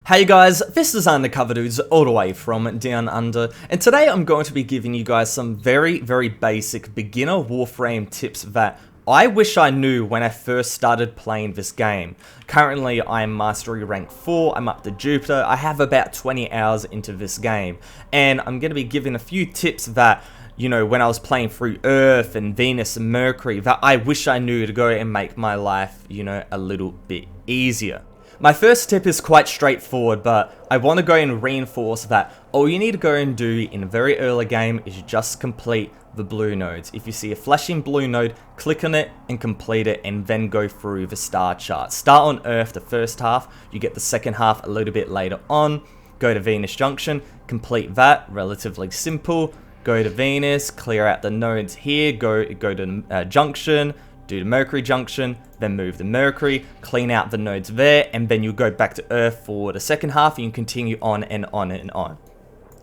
Hey guys, this is Undercover Dudes all the way from Down Under, and today I'm going to be giving you guys some very basic beginner Warframe tips that I wish I knew when I first started playing this game. Currently I'm Mastery Rank 4, I'm up to Jupiter, I have about 20 hours into this game, and I'm going to be giving a few tips that, you know, when I was playing through Earth and Venus and Mercury, that I wish I knew to go and make my life, you know, a little bit easier. My first tip is quite straightforward, but I want to go and reinforce that all you need to go and do in a very early game is just complete the blue nodes. If you see a flashing blue node, click on it and complete it, and then go through the star chart. Start on Earth the first half, you get the second half a little bit later on. Go to Venus Junction, complete that, relatively simple. Go to Venus, clear out the nodes here, go to Junction, do the Mercury Junction, then move the Mercury, clean out the nodes there, and then you go back to Earth for the second half, and you continue on and on and on.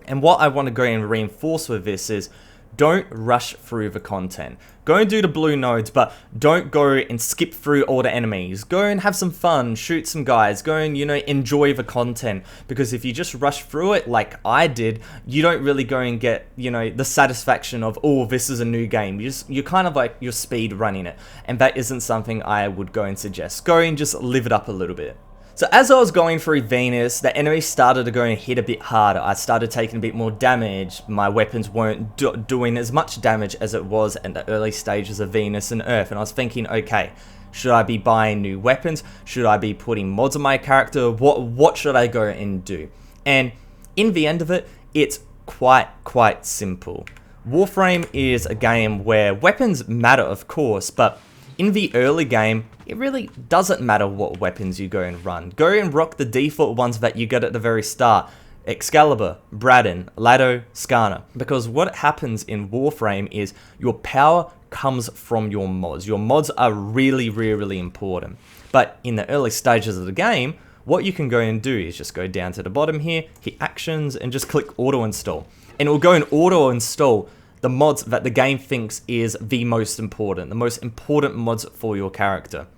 And what I want to go and reinforce with this is, don't rush through the content. Go and do the blue nodes, but don't go and skip through all the enemies. Go and have some fun, shoot some guys, go and, you know, enjoy the content. Because if you just rush through it like I did, you don't really go and get, you know, the satisfaction of, oh, this is a new game. You're kind of like, you're speed running it. And that isn't something I would go and suggest. Go and just live it up a little bit. So as I was going through Venus, the enemies started to go and hit a bit harder. I started taking a bit more damage. My weapons weren't doing as much damage as it was in the early stages of Venus and Earth. And I was thinking, okay, should I be buying new weapons? Should I be putting mods on my character? What should I go and do? And in the end of it, it's quite simple. Warframe is a game where weapons matter, of course, but in the early game, it really doesn't matter what weapons you go and run. Go and rock the default ones that you get at the very start. Excalibur, Braddon, Lado, Skarner. Because what happens in Warframe is your power comes from your mods. Your mods are really important. But in the early stages of the game, what you can go and do is just go down to the bottom here, hit actions, and just click auto install. And it will go and auto install the mods that the game thinks is the most important mods for your character.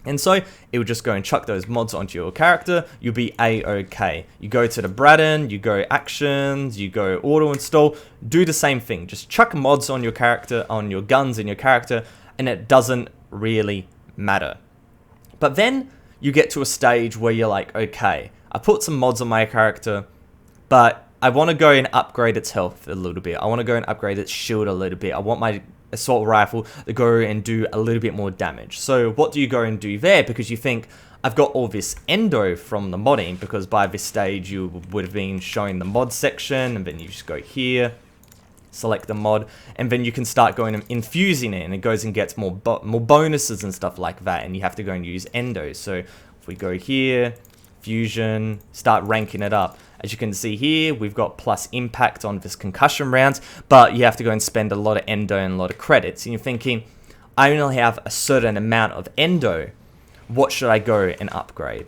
And so it will just go and chuck those mods onto your character. You'll be a-okay. You go to the Braddon, you go actions, you go auto install, do the same thing. Just chuck mods on your character, on your guns and your character, and it doesn't really matter. But then you get to a stage where you're like, okay, I put some mods on my character, but I want to go and upgrade its health a little bit. I want to go and upgrade its shield a little bit. I want my assault rifle to go and do a little bit more damage. So what do you go and do there? Because you think, I've got all this endo from the modding, because by this stage you would have been showing the mod section, and then you just go here, select the mod, and then you can start going and infusing it, and it goes and gets more bonuses and stuff like that, and you have to go and use endo. So if we go here, fusion, start ranking it up. As you can see here, we've got plus impact on this concussion rounds, but you have to go and spend a lot of endo and a lot of credits. And you're thinking, I only have a certain amount of endo. What should I go and upgrade?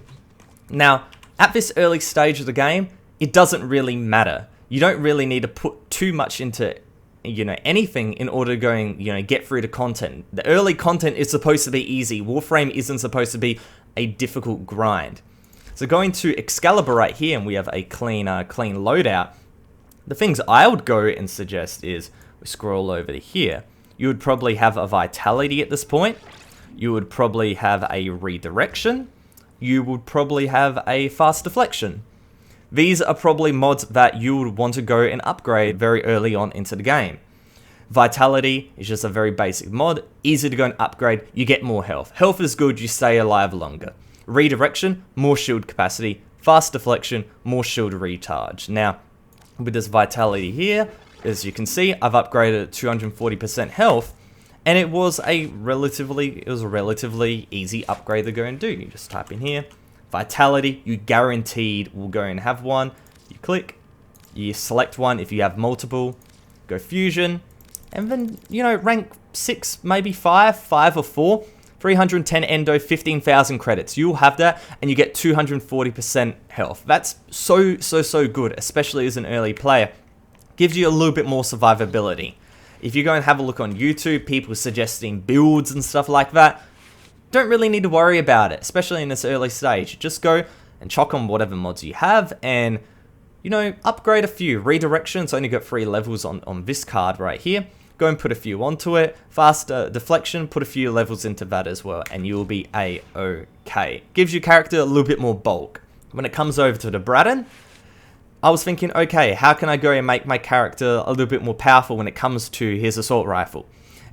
Now, at this early stage of the game, it doesn't really matter. You don't really need to put too much into, you know, anything in order to go and, you know, get through the content. The early content is supposed to be easy. Warframe isn't supposed to be a difficult grind. So going to Excalibur right here, and we have a clean loadout. The things I would go and suggest is, we scroll over to here, you would probably have a Vitality at this point. You would probably have a Redirection. You would probably have a Fast Deflection. These are probably mods that you would want to go and upgrade very early on into the game. Vitality is just a very basic mod, easy to go and upgrade, you get more health. Health is good, you stay alive longer. Redirection, more shield capacity. Fast Deflection, more shield recharge. Now, with this Vitality here, as you can see, I've upgraded 240% health, and it was a relatively easy upgrade to go and do. You just type in here, Vitality, you guaranteed will go and have one. You click, you select one if you have multiple, go fusion, and then, you know, rank 6, maybe 5 or 4. 310 endo, 15,000 credits. You'll have that, and you get 240% health. That's so good, especially as an early player. Gives you a little bit more survivability. If you go and have a look on YouTube, people suggesting builds and stuff like that, don't really need to worry about it, especially in this early stage. Just go, and chuck on whatever mods you have, and you know, upgrade a few. Redirection's only got 3 levels on this card right here. Go and put a few onto it. Faster deflection, put a few levels into that as well, and you'll be a-okay. Gives your character a little bit more bulk. When it comes over to the Braden, I was thinking, okay, how can I go and make my character a little bit more powerful when it comes to his assault rifle?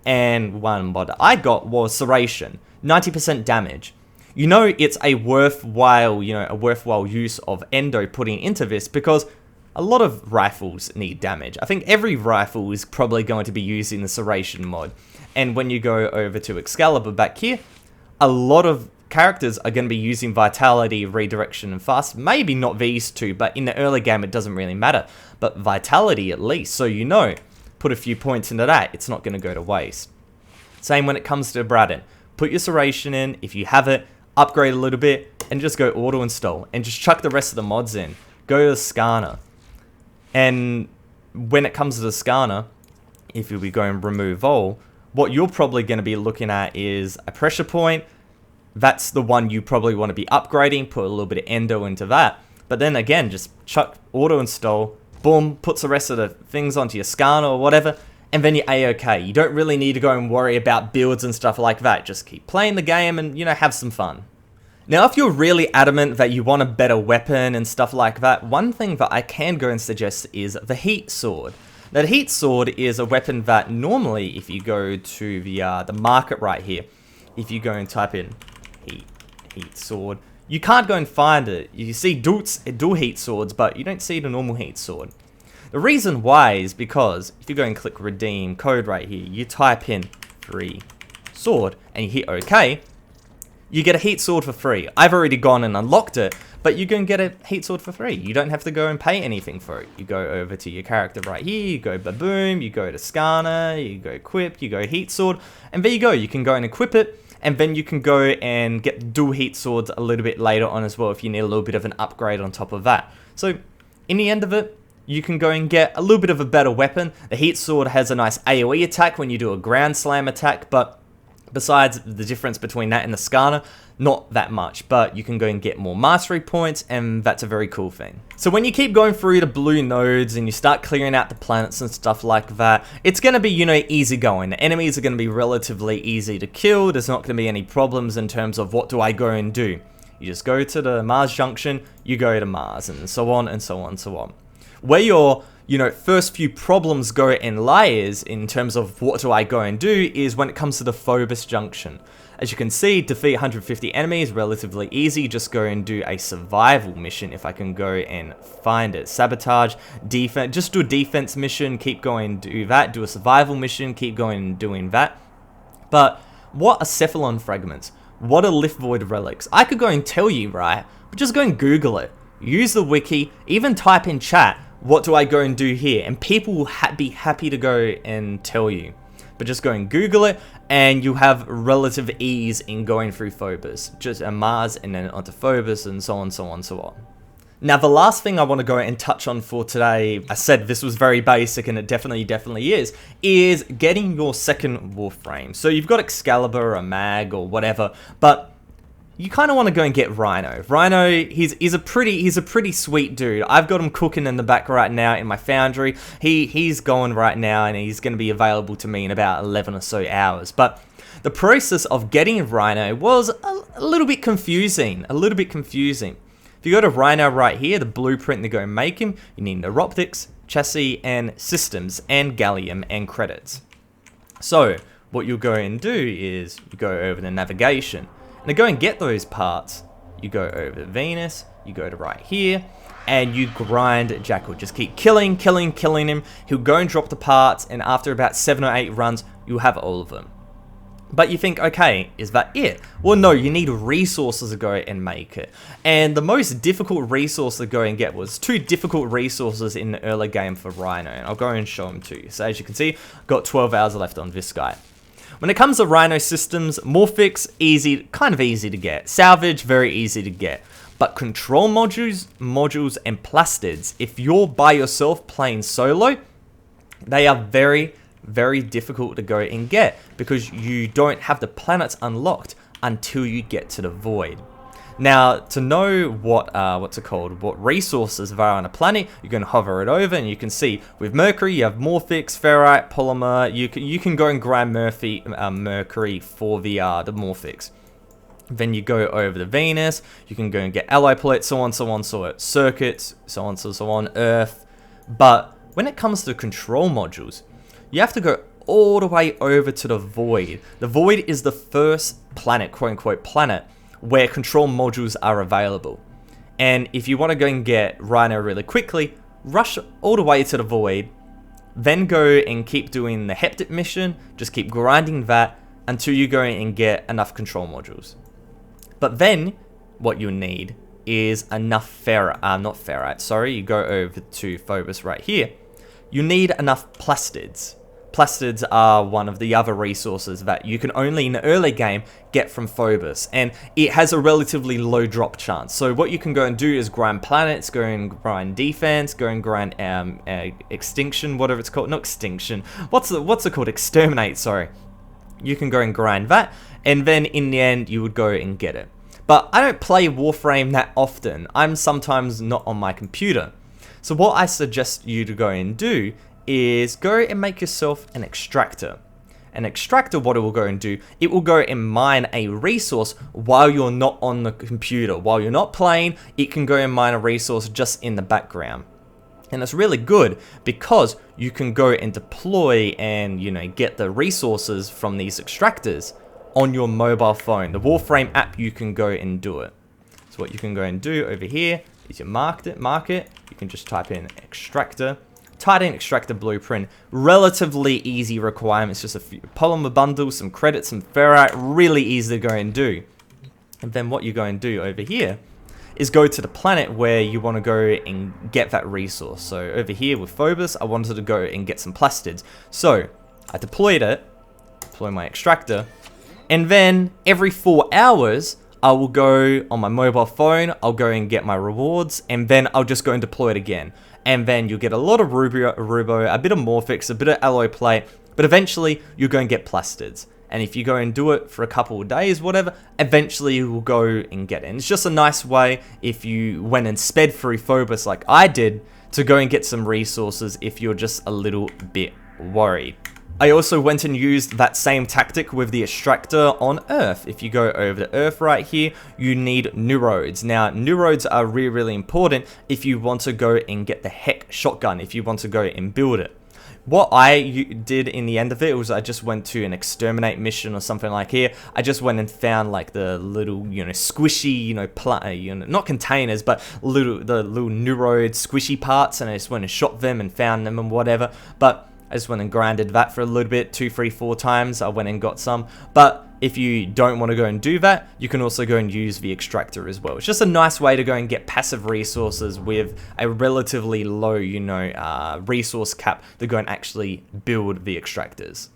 And one mod I got was Serration, 90% damage. You know, it's a worthwhile use of endo putting into this, because a lot of rifles need damage. I think every rifle is probably going to be using the Serration mod. And when you go over to Excalibur back here, a lot of characters are going to be using Vitality, Redirection, and Fast. Maybe not these two, but in the early game it doesn't really matter. But Vitality at least, so you know, put a few points into that, it's not going to go to waste. Same when it comes to Braden. Put your Serration in, if you have it, upgrade a little bit, and just go auto install, and just chuck the rest of the mods in. Go to the Scanner. And when it comes to the Scanner, if you'll be going remove all, what you're probably going to be looking at is a pressure point. That's the one you probably want to be upgrading, put a little bit of endo into that. But then again, just chuck auto install, boom, puts the rest of the things onto your Scanner or whatever, and then you're a-okay. You don't really need to go and worry about builds and stuff like that. Just keep playing the game and, you know, have some fun. Now, if you're really adamant that you want a better weapon and stuff like that, one thing that I can go and suggest is the Heat Sword. Now, the Heat Sword is a weapon that normally, if you go to the market right here, if you go and type in Heat Sword, you can't go and find it. You see dual Heat Swords, but you don't see the normal Heat Sword. The reason why is because if you go and click redeem code right here, you type in free sword and you hit OK, you get a Heat Sword for free. I've already gone and unlocked it, but you can get a Heat Sword for free. You don't have to go and pay anything for it. You go over to your character right here, you go Baboom, you go to Scanner, you go Equip, you go Heat Sword, and there you go. You can go and equip it, and then you can go and get dual Heat Swords a little bit later on as well if you need a little bit of an upgrade on top of that. So, in the end of it, you can go and get a little bit of a better weapon. The Heat Sword has a nice AoE attack when you do a ground slam attack, but besides the difference between that and the Scanner, not that much, but you can go and get more mastery points, and that's a very cool thing. So when you keep going through the blue nodes and you start clearing out the planets and stuff like that, it's going to be, you know, easy going. The enemies are going to be relatively easy to kill. There's not going to be any problems in terms of what do I go and do. You just go to the Mars Junction, you go to Mars, and so on and so on and so on. Where your, you know, first few problems go and lie is, in terms of what do I go and do, is when it comes to the Phobos Junction. As you can see, defeat 150 enemies, relatively easy. Just go and do a survival mission if I can go and find it. Sabotage, defense, just do a defense mission, keep going, do that. Do a survival mission, keep going and doing that. But what are Cephalon Fragments? What are Lift Void Relics? I could go and tell you, right? But just go and Google it. Use the wiki, even type in chat, what do I go and do here? And people will be happy to go and tell you. But just go and Google it, and you have relative ease in going through Phobos. Just Mars, and then onto Phobos, and so on, so on, so on. Now, the last thing I want to go and touch on for today, I said this was very basic, and it definitely is getting your second Warframe. So you've got Excalibur, or Mag, or whatever, but you kind of want to go and get Rhino. Rhino, he's a pretty sweet dude. I've got him cooking in the back right now in my foundry. He's going right now, and he's going to be available to me in about 11 or so hours. But the process of getting Rhino was a little bit confusing. If you go to Rhino right here, the blueprint to go and make him, you need neuroptics, chassis, and systems, and gallium, and credits. So what you'll go and do is you go over to navigation. And to go and get those parts, you go over to Venus, you go to right here, and you grind Jackal. Just keep killing him. He'll go and drop the parts, and after about 7 or 8 runs, you'll have all of them. But you think, okay, is that it? Well, no, you need resources to go and make it. And the most difficult resource to go and get was 2 difficult resources in the early game for Rhino. And I'll go and show them to you. So as you can see, I've got 12 hours left on this guy. When it comes to Rhino systems, Morphix, kind of easy to get. Salvage, very easy to get. But control modules and plastids, if you're by yourself playing solo, they are very, very difficult to go and get because you don't have the planets unlocked until you get to the Void. Now, to know what resources there are on a planet, you can hover it over and you can see with Mercury, you have Morphix, Ferrite, Polymer. You can go and grind Mercury for the Morphix. Then you go over to Venus, you can go and get alloy plates, so on, circuits, so on, Earth. But when it comes to control modules, you have to go all the way over to the Void. The Void is the first planet, quote unquote planet, where control modules are available. And if you want to go and get Rhino really quickly, rush all the way to the Void, then go and keep doing the Heptip mission, just keep grinding that until you go and get enough control modules. But then, what you need is enough not ferrite, sorry, you go over to Phobos right here. You need enough plastids. Plastids are one of the other resources that you can only in the early game get from Phobos, and it has a relatively low drop chance. So what you can go and do is grind planets, go and grind defense, go and grind extinction, whatever it's called, not extinction, what's it called, exterminate, sorry. You can go and grind that, and then in the end you would go and get it. But I don't play Warframe that often. I'm sometimes not on my computer. So what I suggest you to go and do is go and make yourself an extractor. An extractor, what it will go and do, it will go and mine a resource while you're not on the computer. While you're not playing, it can go and mine a resource just in the background. And it's really good because you can go and deploy and, get the resources from these extractors on your mobile phone. The Warframe app, you can go and do it. So what you can go and do over here is you mark it. You can just type in extractor. Type in extractor blueprint. Relatively easy requirements. Just a few polymer bundles, some credits, some ferrite. Really easy to go and do. And then what you go and do over here is go to the planet where you want to go and get that resource. So over here with Phobos, I wanted to go and get some plastids. So I deploy my extractor. And then every 4 hours, I will go on my mobile phone, I'll go and get my rewards, and then I'll just go and deploy it again. And then you'll get a lot of Rubo, a bit of Morphix, a bit of alloy plate, but eventually you'll go and get plastids. And if you go and do it for a couple of days, whatever, eventually you will go and get it. And it's just a nice way if you went and sped through Phobos like I did to go and get some resources if you're just a little bit worried. I also went and used that same tactic with the extractor on Earth. If you go over to Earth right here, you need neurodes. Now, neurodes are really, really important if you want to go and get the Heck shotgun, if you want to go and build it. What I did in the end of it was I just went to an exterminate mission or something like here. I just went and found like the little, squishy, not containers, but the little neurode squishy parts, and I just went and shot them and found them and whatever. But I just went and grinded that for a little bit, 2, 3, 4 times. I went and got some. But if you don't want to go and do that, you can also go and use the extractor as well. It's just a nice way to go and get passive resources with a relatively low, resource cap to go and actually build the extractors.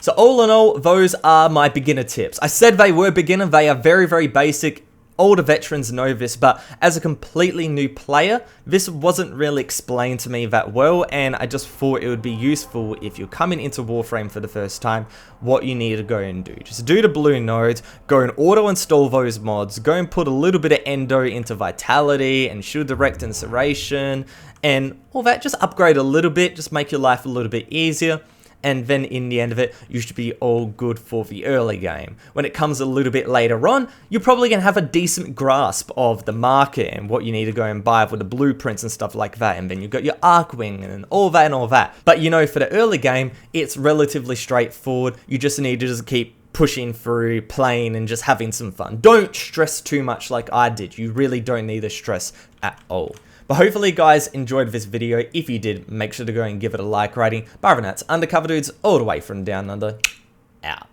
So all in all, those are my beginner tips. I said they were beginner. They are very, very basic. Older veterans know this, but as a completely new player, this wasn't really explained to me that well, and I just thought it would be useful if you're coming into Warframe for the first time, what you need to go and do. Just do the blue nodes, go and auto-install those mods, go and put a little bit of endo into Vitality and Shield Direct Incineration, and all that. Just upgrade a little bit, just make your life a little bit easier. And then in the end of it, you should be all good for the early game. When it comes a little bit later on, you're probably going to have a decent grasp of the market and what you need to go and buy with the blueprints and stuff like that. And then you've got your Arcwing and all that and all that. But for the early game, it's relatively straightforward. You just need to just keep pushing through, playing, and just having some fun. Don't stress too much like I did. You really don't need to stress at all. But hopefully you guys enjoyed this video. If you did, make sure to go and give it a like rating. But other than that, it's Undercover Dudes all the way from down under. Out.